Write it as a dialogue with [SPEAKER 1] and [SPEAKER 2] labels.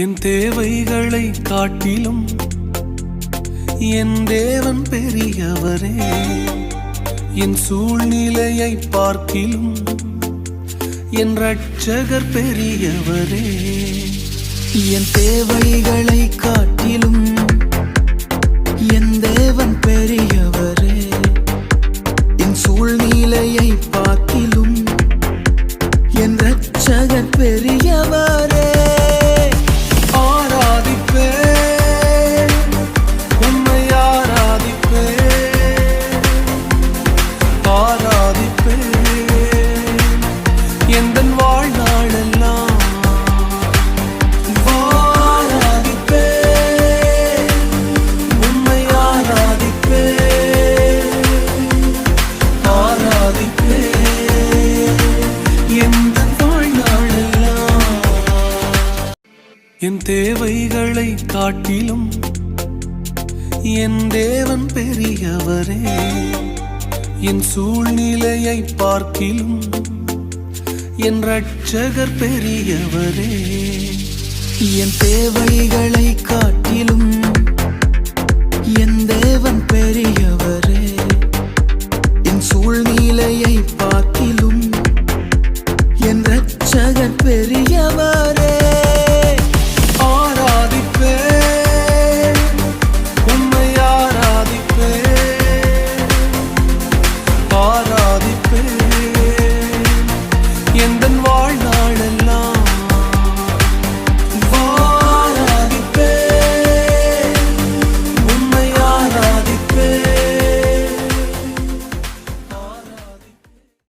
[SPEAKER 1] என் தேவைகளை காட்டிலும் என் தேவன் பெரியவரே. என் சூழ்நிலையை பார்க்கிலும் என் இரட்சகர் பெரியவரே.
[SPEAKER 2] என் தேவைகளை காட்டிலும் என் தேவன் பெரியவரே. என் சூழ்நிலையை பார்க்கிலும் என் இரட்சகர் பெரியவரே.
[SPEAKER 1] என் தேவைகளை காட்டிலும் என் தேவன் பெரியவரே. என் சூழ்நிலையை பார்க்கிலும் என் இரட்சகர் பெரியவரே.
[SPEAKER 2] என் தேவைகளை காட்டிலும் என் தேவன் பெரியவரே. என் சூழ்நிலையை பார்க்கிலும் என் இரட்சகர் பெரியவர்.